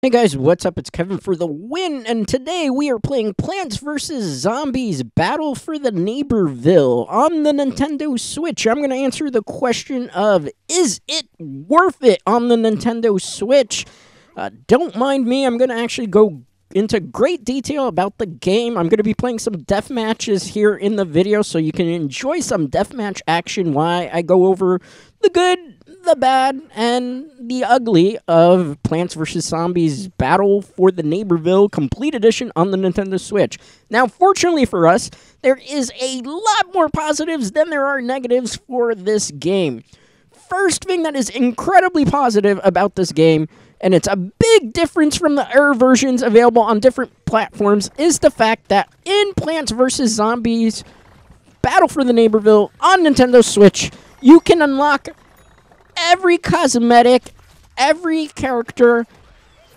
Hey guys, what's up? It's Kevin for the win, and today we are playing Plants vs. Zombies Battle for the Neighborville on the Nintendo Switch. I'm going to answer the question of, is it worth it on the Nintendo Switch? Don't mind me, I'm going to actually go into great detail about the game. I'm going to be playing some death matches here in the video, so you can enjoy some deathmatch action while I go over the good, the bad, and the ugly of Plants vs. Zombies Battle for the Neighborville Complete Edition on the Nintendo Switch. Now, fortunately for us, there is a lot more positives than there are negatives for this game. First thing that is incredibly positive about this game, and it's a big difference from the versions available on different platforms, is the fact that in Plants vs. Zombies Battle for the Neighborville on Nintendo Switch, you can unlock every cosmetic, every character,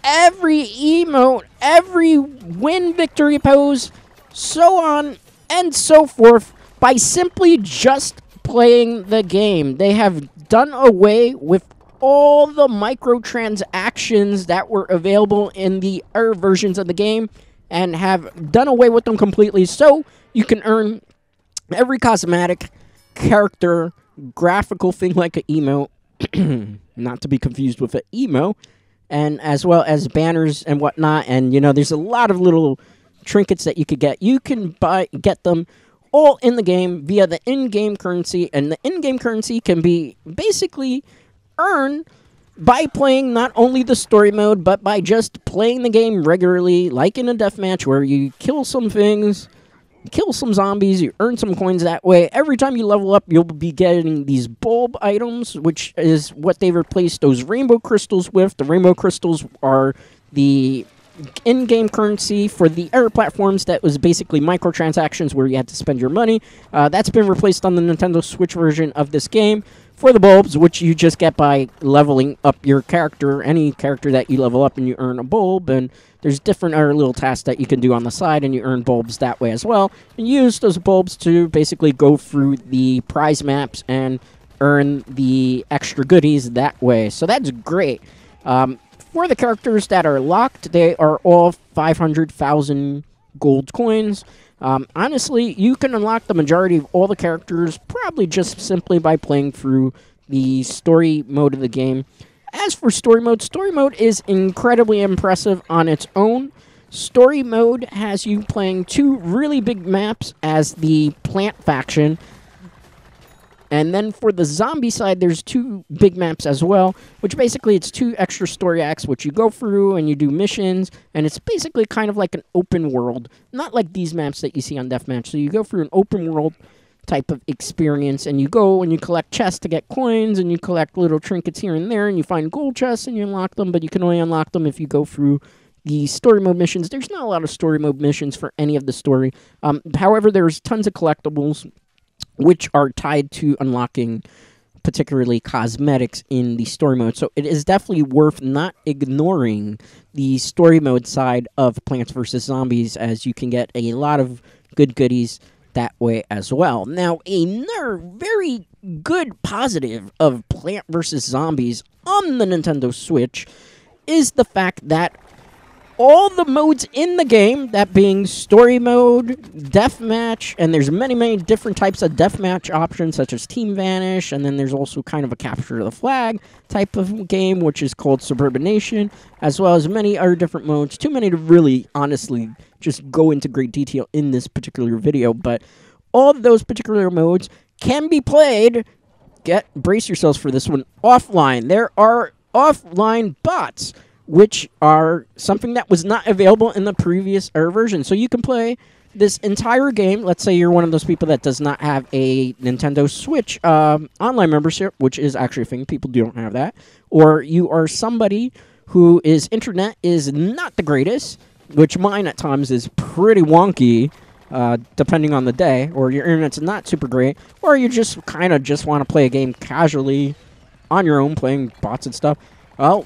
every emote, every win victory pose, so on and so forth by simply just playing the game. They have done away with all the microtransactions that were available in the versions of the game and have done away with them completely, so you can earn every cosmetic, character, graphical thing like an emote, not to be confused with an emo, and as well as banners and whatnot. And you know, there's a lot of little trinkets that you could get. You can get them all in the game via the in-game currency, and the in-game currency can be basically earned by playing not only the story mode, but by just playing the game regularly, like in a deathmatch where you kill some things, kill some zombies, you earn some coins that way. Every time you level up, you'll be getting these bulb items, which is what they replaced those rainbow crystals with. The rainbow crystals are the in-game currency for the other platforms that was basically microtransactions where you had to spend your money. That's been replaced on the Nintendo Switch version of this game for the bulbs, which you just get by leveling up your character. Any character that you level up and you earn a bulb, and there's different other little tasks that you can do on the side, and you earn bulbs that way as well. And use those bulbs to basically go through the prize maps and earn the extra goodies that way. So that's great. For the characters that are locked, they are all 500,000 gold coins. Honestly, you can unlock the majority of all the characters probably just simply by playing through the story mode of the game. As for story mode is incredibly impressive on its own. Story mode has you playing two really big maps as the plant faction. And then for the zombie side, there's two big maps as well, which basically it's two extra story acts, which you go through and you do missions, and it's basically kind of like an open world, not like these maps that you see on Deathmatch. So you go through an open world type of experience, and you go and you collect chests to get coins, and you collect little trinkets here and there, and you find gold chests and you unlock them, but you can only unlock them if you go through the story mode missions. There's not a lot of story mode missions for any of the story. However, there's tons of collectibles which are tied to unlocking particularly cosmetics in the story mode. So it is definitely worth not ignoring the story mode side of Plants vs. Zombies, as you can get a lot of good goodies that way as well. Now, another very good positive of Plant vs. Zombies on the Nintendo Switch is the fact that all the modes in the game, that being story mode, deathmatch, and there's many different types of deathmatch options, such as Team Vanish, and then there's also kind of a capture the flag type of game, which is called Suburban Nation, as well as many other different modes. Too many to really, honestly, just go into great detail in this particular video, but all of those particular modes can be played, brace yourselves for this one, offline. There are offline bots, which are something that was not available in the previous version. So you can play this entire game. Let's say you're one of those people that does not have a Nintendo Switch online membership, which is actually a thing. People don't have that. Or you are somebody whose internet is not the greatest, which mine at times is pretty wonky, depending on the day. Or your internet's not super great. Or you just kind of just want to play a game casually on your own, playing bots and stuff. Well,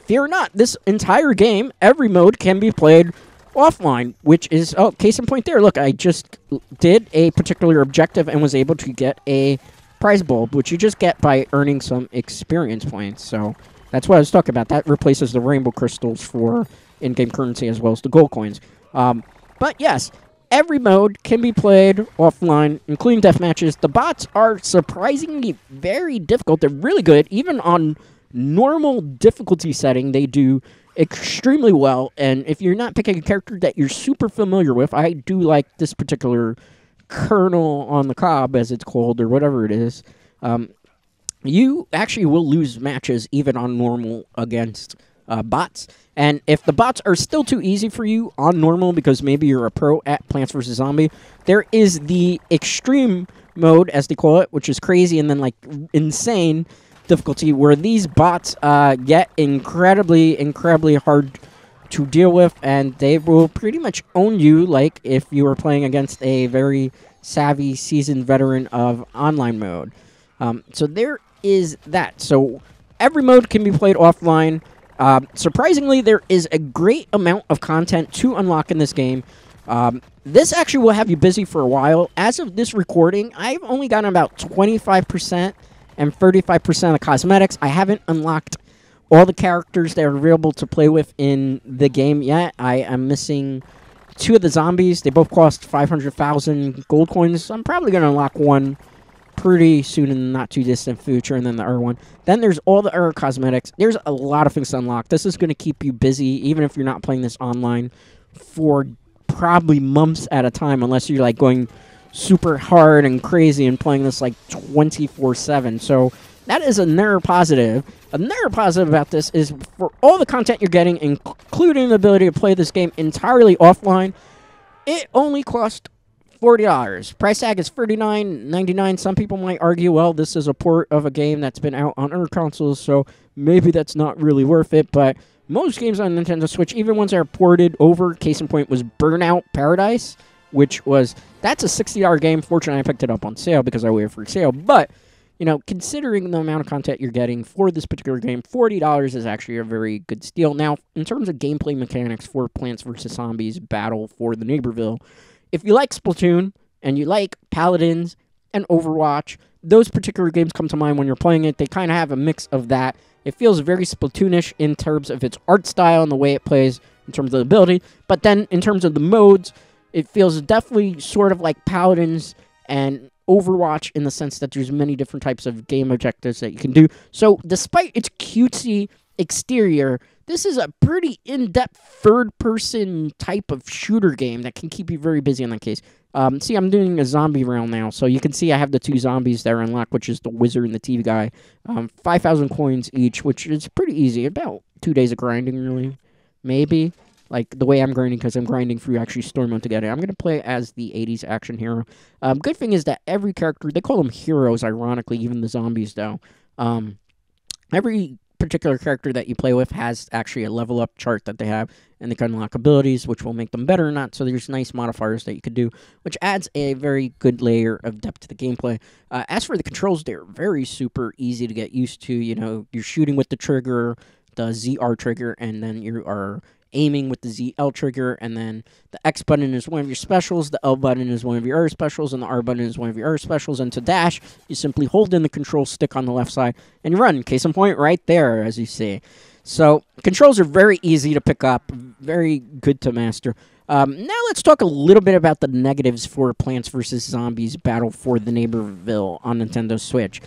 fear not, this entire game, every mode can be played offline, which is, oh, case in point there. Look, I just did a particular objective and was able to get a prize bulb, which you just get by earning some experience points. So That's what I was talking about. That replaces the rainbow crystals for in-game currency as well as the gold coins. But yes, every mode can be played offline, including death matches. The bots are surprisingly very difficult. They're really good. Even on normal difficulty setting, they do extremely well. And if you're not picking a character that you're super familiar with, I do like this particular Colonel on the Cob, as it's called, or whatever it is. You actually will lose matches even on normal against bots. And if the bots are still too easy for you on normal because maybe you're a pro at Plants vs. Zombie, there is the extreme mode, as they call it, which is crazy and then like insane difficulty, where these bots get incredibly hard to deal with, and they will pretty much own you like if you were playing against a very savvy, seasoned veteran of online mode. So there is that. So every mode can be played offline. Surprisingly, there is a great amount of content to unlock in this game. This actually will have you busy for a while. As of this recording, I've only gotten about 25% and 35% of the cosmetics. I haven't unlocked all the characters that are available to play with in the game yet. I am missing 2 of the zombies. They both cost 500,000 gold coins. I'm probably going to unlock one pretty soon in the not-too-distant future, and then the other one. Then there's all the other cosmetics. There's a lot of things to unlock. This is going to keep you busy, even if you're not playing this online, for probably months at a time, unless you're like going super hard and crazy and playing this like 24/7. So that is another positive. Another positive about this is for all the content you're getting, including the ability to play this game entirely offline, it only costs $40. Price tag is $39.99. Some people might argue, well, this is a port of a game that's been out on other consoles, so maybe that's not really worth it. But most games on Nintendo Switch, even ones that are ported over, case in point was Burnout Paradise, that's a $60 game. Fortunately, I picked it up on sale because I waited for a sale. But, you know, considering the amount of content you're getting for this particular game, $40 is actually a very good steal. Now, in terms of gameplay mechanics for Plants vs. Zombies Battle for the Neighborville, if you like Splatoon and you like Paladins and Overwatch, those particular games come to mind when you're playing it. They kind of have a mix of that. It feels very Splatoonish in terms of its art style and the way it plays in terms of the ability. But then in terms of the modes, it feels definitely sort of like Paladins and Overwatch in the sense that there's many different types of game objectives that you can do. So despite its cutesy exterior, this is a pretty in-depth third-person type of shooter game that can keep you very busy in that case. See, I'm doing a zombie round now, so you can see I have the 2 zombies that are unlocked, which is the wizard and the TV guy. 5,000 coins each, which is pretty easy. About 2 days of grinding, really. Maybe. Like, the way I'm grinding, because I'm grinding through actually story mode to get it. I'm going to play as the 80s action hero. Good thing is that every character, they call them heroes, ironically, even the zombies, though. Every particular character that you play with has actually a level up chart that they have, and they can unlock abilities which will make them better or not, so there's nice modifiers that you could do, which adds a very good layer of depth to the gameplay. As for the controls, they're very super easy to get used to. You know, you're shooting with the trigger, the ZR trigger, and then you are aiming with the ZL trigger, and then the X button is one of your specials, the L button is one of your other specials, and the R button is one of your other specials, and to dash, you simply hold in the control stick on the left side, and you run. Case in point, right there, as you see. So, controls are very easy to pick up, very good to master. Now let's talk a little bit about the negatives for Plants vs. Zombies Battle for the Neighborville on Nintendo Switch.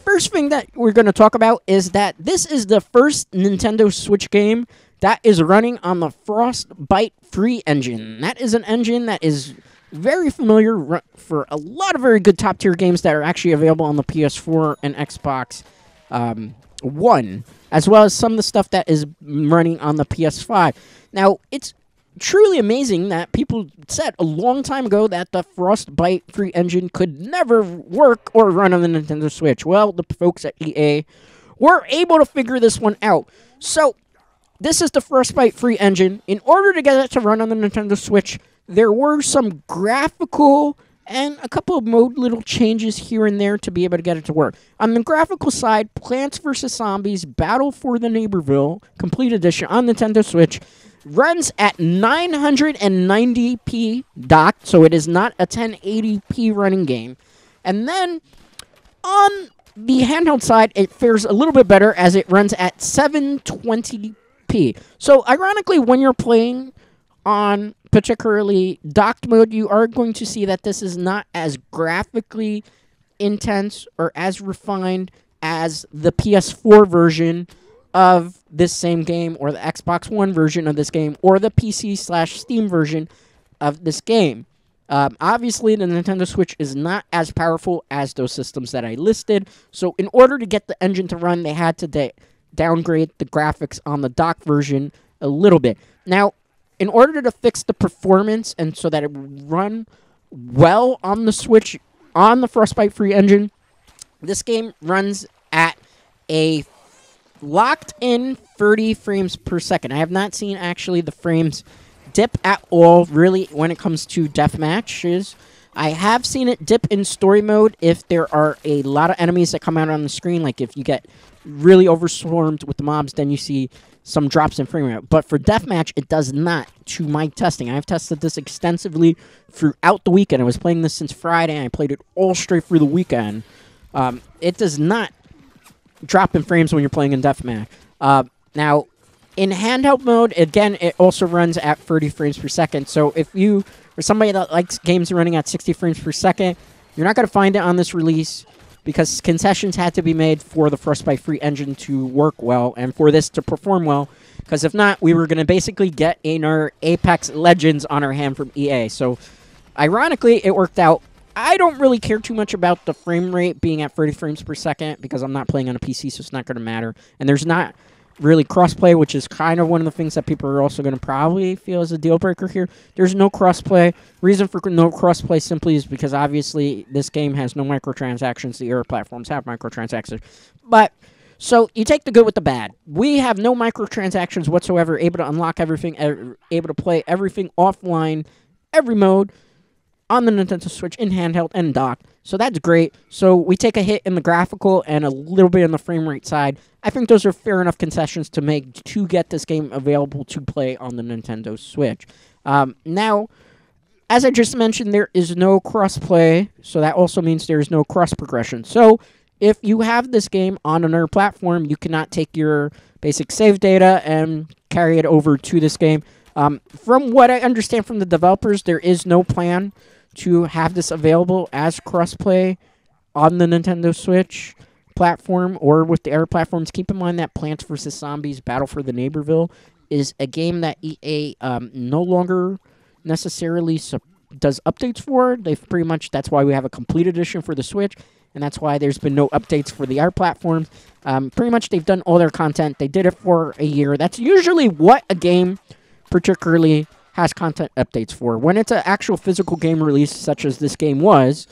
First thing that we're going to talk about is that this is the first Nintendo Switch game that is running on the Frostbite free engine. That is an engine that is very familiar for a lot of very good top-tier games that are actually available on the PS4 and Xbox One, as well as some of the stuff that is running on the PS5. Now, it's truly amazing that people said a long time ago that the Frostbite free engine could never work or run on the Nintendo Switch. Well, the folks at EA were able to figure this one out. So, this is the Frostbite free engine. In order to get it to run on the Nintendo Switch, there were some graphical and a couple of mode little changes here and there to be able to get it to work. On the graphical side, Plants vs. Zombies Battle for the Neighborville Complete Edition on Nintendo Switch runs at 990p docked, so it is not a 1080p running game. And then on the handheld side, it fares a little bit better as it runs at 720p. So, ironically, when you're playing on particularly docked mode, you are going to see that this is not as graphically intense or as refined as the PS4 version of this same game, or the Xbox One version of this game, or the PC/Steam version of this game. Obviously, the Nintendo Switch is not as powerful as those systems that I listed, so in order to get the engine to run, they had to downgrade the graphics on the dock version a little bit. Now, in order to fix the performance and so that it would run well on the Switch, on the Frostbite-free engine, this game runs at a locked-in 30 frames per second. I have not seen, actually, the frames dip at all, really, when it comes to death matches. I have seen it dip in story mode if there are a lot of enemies that come out on the screen. Like, if you get really overswarmed with the mobs, then you see some drops in frame rate. But for deathmatch, it does not, to my testing. I've tested this extensively throughout the weekend. I was playing this since Friday, and I played it all straight through the weekend. It does not drop in frames when you're playing in deathmatch. Now, in handheld mode, again, it also runs at 30 frames per second. So if you are somebody that likes games running at 60 frames per second, you're not going to find it on this release because concessions had to be made for the Frostbite-free engine to work well and for this to perform well. Because if not, we were going to basically get our Apex Legends on our hand from EA. So, ironically, it worked out. I don't really care too much about the frame rate being at 30 frames per second because I'm not playing on a PC, so it's not going to matter. And there's not really crossplay, which is kind of one of the things that people are also going to probably feel is a deal breaker here. There's no crossplay. Reason for no crossplay simply is because obviously this game has no microtransactions. The other platforms have microtransactions. But, so you take the good with the bad. We have no microtransactions whatsoever, able to unlock everything, able to play everything offline, every mode, on the Nintendo Switch in handheld and docked. So that's great. So we take a hit in the graphical and a little bit on the frame rate side. I think those are fair enough concessions to make to get this game available to play on the Nintendo Switch. Now, as I just mentioned, there is no cross-play, so that also means there is no cross-progression. So if you have this game on another platform, you cannot take your basic save data and carry it over to this game. From what I understand from the developers, there is no plan to have this available as crossplay on the Nintendo Switch platform or with the other platforms. Keep in mind that Plants vs. Zombies Battle for the Neighborville is a game that EA no longer necessarily does updates for. They've pretty much, that's why we have a complete edition for the Switch, and that's why there's been no updates for the other platforms. Pretty much they've done all their content. They did it for a year. That's usually what a game particularly has content updates for. When it's an actual physical game release, such as this game was,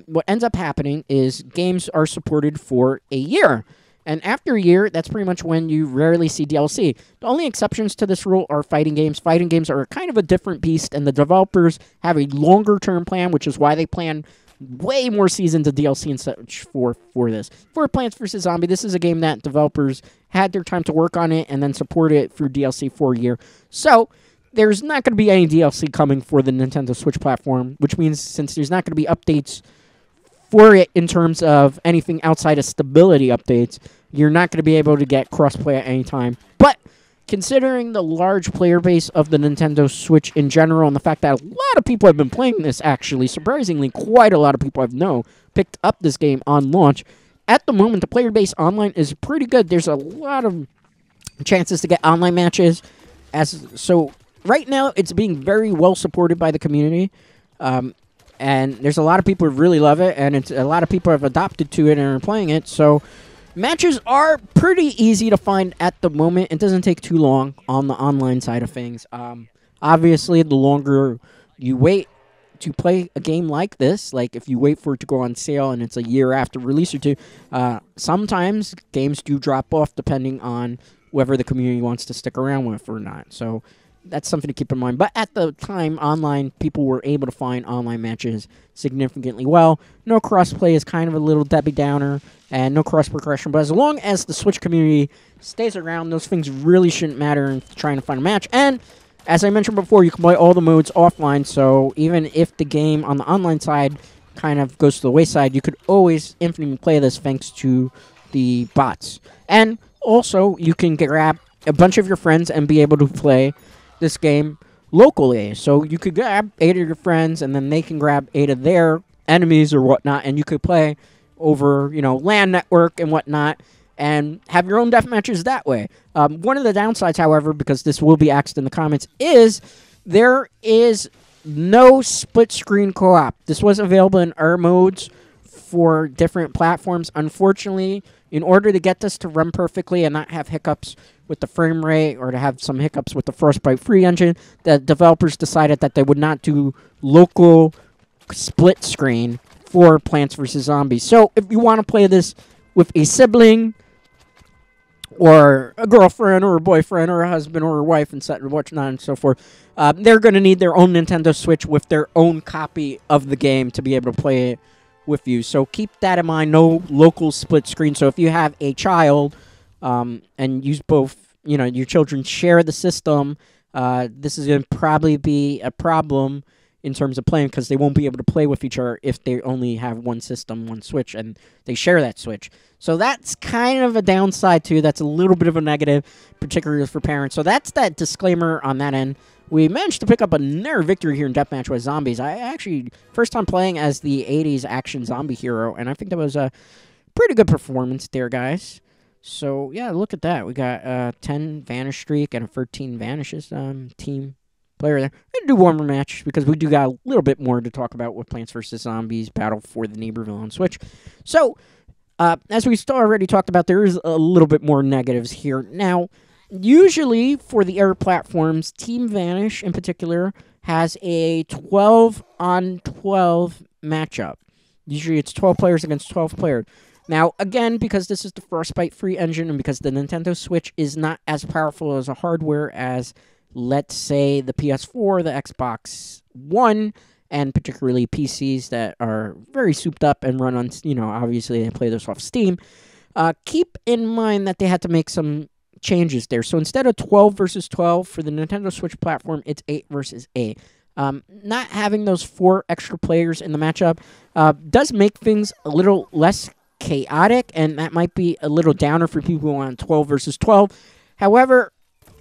what ends up happening is games are supported for a year. And after a year, that's pretty much when you rarely see DLC. The only exceptions to this rule are fighting games. Fighting games are kind of a different beast, and the developers have a longer-term plan, which is why they plan way more seasons of DLC and such for this. For Plants vs. Zombie, this is a game that developers had their time to work on it and then support it through DLC for a year. So, there's not going to be any DLC coming for the Nintendo Switch platform, which means since there's not going to be updates for it in terms of anything outside of stability updates, you're not going to be able to get crossplay at any time. But considering the large player base of the Nintendo Switch in general and the fact that a lot of people have been playing this, actually, surprisingly, quite a lot of people I've known picked up this game on launch. At the moment, the player base online is pretty good. There's a lot of chances to get online matches. So right now, it's being very well supported by the community. And there's a lot of people who really love it, and a lot of people have adopted to it and are playing it. So matches are pretty easy to find at the moment. It doesn't take too long on the online side of things. Obviously, the longer you wait to play a game like this, like if you wait for it to go on sale and it's a year after release or two, sometimes games do drop off depending on whether the community wants to stick around with or not. So that's something to keep in mind. But at the time, online, people were able to find online matches significantly well. No crossplay is kind of a little Debbie Downer, and no cross-progression. But as long as the Switch community stays around, those things really shouldn't matter in trying to find a match. And as I mentioned before, you can play all the modes offline, so even if the game on the online side kind of goes to the wayside, you could always infinitely play this thanks to the bots. And also, you can grab a bunch of your friends and be able to play this game locally. So you could grab 8 of your friends, and then they can grab 8 of their enemies or whatnot, and you could play over, LAN network and whatnot, and have your own death matches that way. One of the downsides, however, because this will be asked in the comments, is there is no split-screen co-op. This was available in our modes for different platforms. Unfortunately, in order to get this to run perfectly and not have hiccups with the frame rate or to have some hiccups with the Frostbite free engine, the developers decided that they would not do local split screen for Plants vs. Zombies. So if you want to play this with a sibling or a girlfriend or a boyfriend or a husband or a wife and whatnot and so forth, they're going to need their own Nintendo Switch with their own copy of the game to be able to play it with you. So keep that in mind, no local split screen. So if you have a child and use both, your children share the system, this is going to probably be a problem in terms of playing, because they won't be able to play with each other if they only have one system, one Switch, and they share that Switch. So that's kind of a downside, too. That's a little bit of a negative, particularly for parents. So that's that disclaimer on that end. We managed to pick up another victory here in Deathmatch with Zombies. I actually, first time playing as the 80s action zombie hero, and I think that was a pretty good performance there, guys. So, yeah, look at that. We got 10 Vanish streak and a 13 Vanishes team player there. I'm going to do one more match because we do got a little bit more to talk about with Plants vs. Zombies Battle for the Neighborville on Switch. So, as we already talked about, there is a little bit more negatives here. Now, usually for the air platforms, Team Vanish in particular has a 12-on-12 matchup. Usually it's 12 players against 12 players. Now, again, because this is the Frostbite free engine and because the Nintendo Switch is not as powerful as a hardware as, let's say, the PS4, the Xbox One, and particularly PCs that are very souped up and run on, obviously they play this off Steam, keep in mind that they had to make some changes there. So instead of 12 versus 12 for the Nintendo Switch platform, it's 8 versus 8. Not having those 4 extra players in the matchup does make things a little less chaotic, and that might be a little downer for people who want 12 versus 12. However,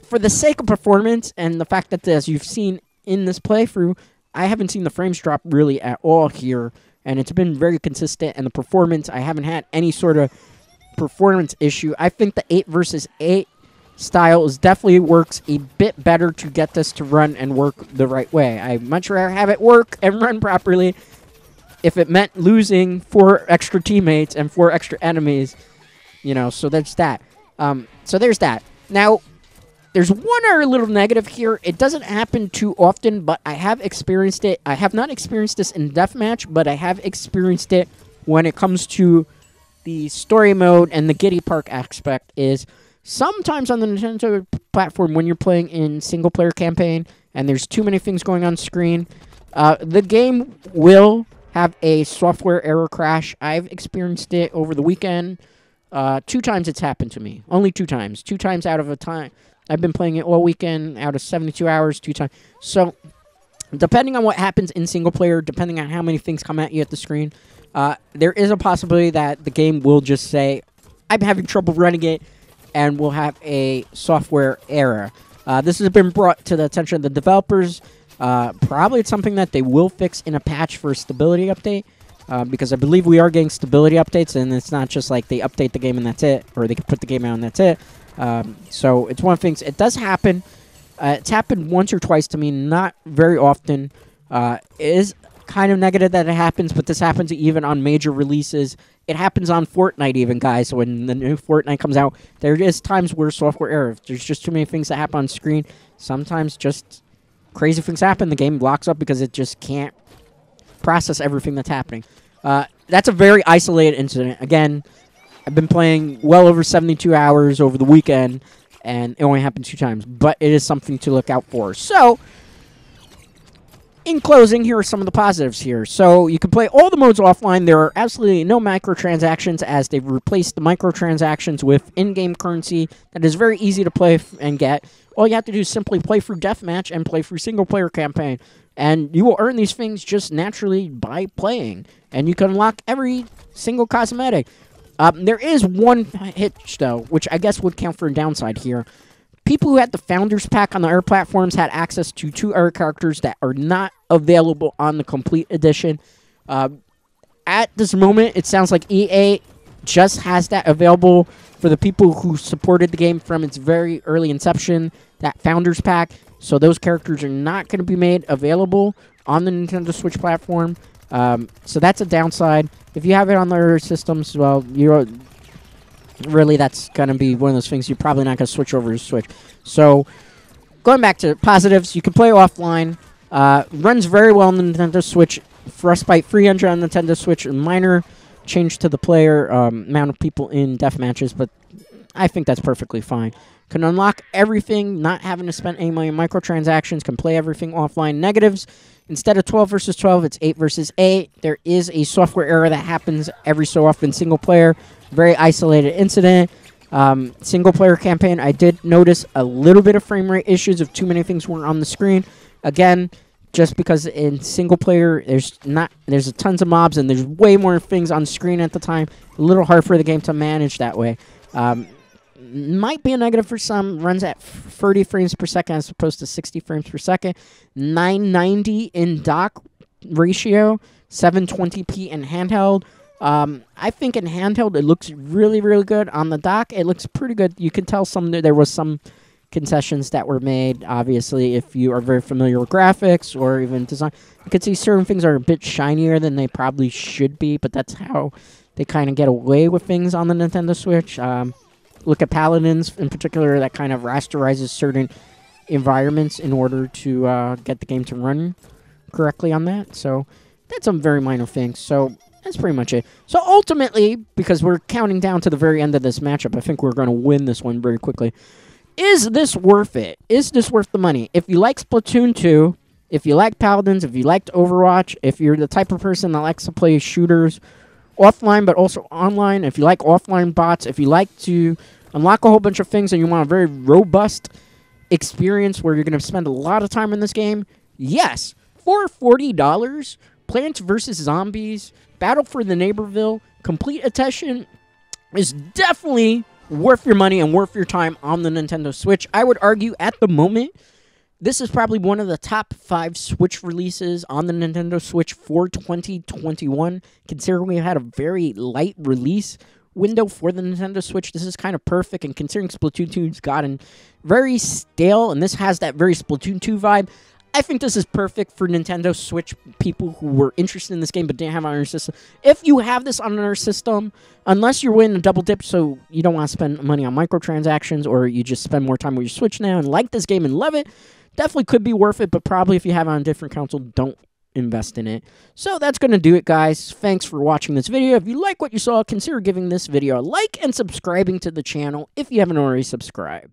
for the sake of performance and the fact that, as you've seen in this playthrough, I haven't seen the frames drop really at all here, and it's been very consistent, and the performance, I haven't had any sort of performance issue. I think the 8 versus 8 style definitely works a bit better to get this to run and work the right way. I'd much rather have it work and run properly if it meant losing 4 extra teammates and 4 extra enemies, so that's that. So there's that. Now, there's one other little negative here. It doesn't happen too often, but I have experienced it. I have not experienced this in Deathmatch, but I have experienced it when it comes to the story mode and the Giddy Park aspect. Is sometimes on the Nintendo platform, when you're playing in single-player campaign and there's too many things going on screen, the game will have a software error crash. I've experienced it over the weekend. 2 times it's happened to me. Only 2 times. 2 times out of a time. I've been playing it all weekend, out of 72 hours, 2 times. So, depending on what happens in single player, depending on how many things come at you at the screen, there is a possibility that the game will just say, I'm having trouble running it, and we'll have a software error. This has been brought to the attention of the developers. Probably it's something that they will fix in a patch for a stability update, because I believe we are getting stability updates, and it's not just like they update the game and that's it, or they can put the game out and that's it. So it's one of the things. It does happen. It's happened once or twice to me, not very often. It is kind of negative that it happens, but this happens even on major releases. It happens on Fortnite even, guys. When the new Fortnite comes out, there is times where software error. There's just too many things that happen on screen. Sometimes just crazy things happen. The game blocks up because it just can't process everything that's happening. That's a very isolated incident. Again, I've been playing well over 72 hours over the weekend, and it only happened 2 times. But it is something to look out for. So, in closing, here are some of the positives here. So, you can play all the modes offline. There are absolutely no microtransactions, as they've replaced the microtransactions with in-game currency that is very easy to play and get. All you have to do is simply play through Deathmatch and play through single-player campaign. And you will earn these things just naturally by playing. And you can unlock every single cosmetic. There is one hitch, though, which I guess would count for a downside here. People who had the Founders Pack on the other platforms had access to 2 other characters that are not available on the Complete Edition. At this moment, it sounds like EA just has that available for the people who supported the game from its very early inception, that Founders Pack. So those characters are not going to be made available on the Nintendo Switch platform. So that's a downside. If you have it on their systems, well, you're really, that's going to be one of those things you're probably not going to switch over to Switch. So going back to positives, you can play offline. Runs very well on the Nintendo Switch. Frostbite 300 on Nintendo Switch. A minor change to the player amount of people in death matches, but I think that's perfectly fine. Can unlock everything, not having to spend any money on microtransactions. Can play everything offline. Negatives, instead of 12 versus 12, it's 8 versus 8. There is a software error that happens every so often single player. Very isolated incident. Single player campaign, I did notice a little bit of frame rate issues if too many things weren't on the screen. Again, just because in single player there's tons of mobs and there's way more things on screen at the time. A little hard for the game to manage that way. Might be a negative for some. Runs at 30 frames per second as opposed to 60 frames per second. 990 in dock ratio. 720p in handheld. I think in handheld it looks really, really good. On the dock, it looks pretty good. You can tell there was some concessions that were made. Obviously, if you are very familiar with graphics or even design, you can see certain things are a bit shinier than they probably should be, but that's how they kind of get away with things on the Nintendo Switch. Look at Paladins in particular, that kind of rasterizes certain environments in order to get the game to run correctly on that. So that's some very minor things. So that's pretty much it. So ultimately, because we're counting down to the very end of this matchup, I think we're going to win this one very quickly. Is this worth it? Is this worth the money? If you like Splatoon 2, if you like Paladins, if you liked Overwatch, if you're the type of person that likes to play shooters offline but also online, if you like offline bots, if you like to unlock a whole bunch of things and you want a very robust experience where you're going to spend a lot of time in this game, yes, for $40, Plants vs. Zombies, Battle for the Neighborville, Complete Edition is definitely worth your money and worth your time on the Nintendo Switch. I would argue at the moment, this is probably one of the top 5 Switch releases on the Nintendo Switch for 2021. Considering we had a very light release window for the Nintendo Switch, this is kind of perfect. And considering Splatoon 2's gotten very stale, and this has that very Splatoon 2 vibe, I think this is perfect for Nintendo Switch people who were interested in this game but didn't have it on their system. If you have this on their system, unless you're winning a double dip so you don't want to spend money on microtransactions or you just spend more time with your Switch now and like this game and love it, definitely could be worth it, but probably if you have it on a different console, don't invest in it. So that's going to do it, guys. Thanks for watching this video. If you like what you saw, consider giving this video a like and subscribing to the channel if you haven't already subscribed.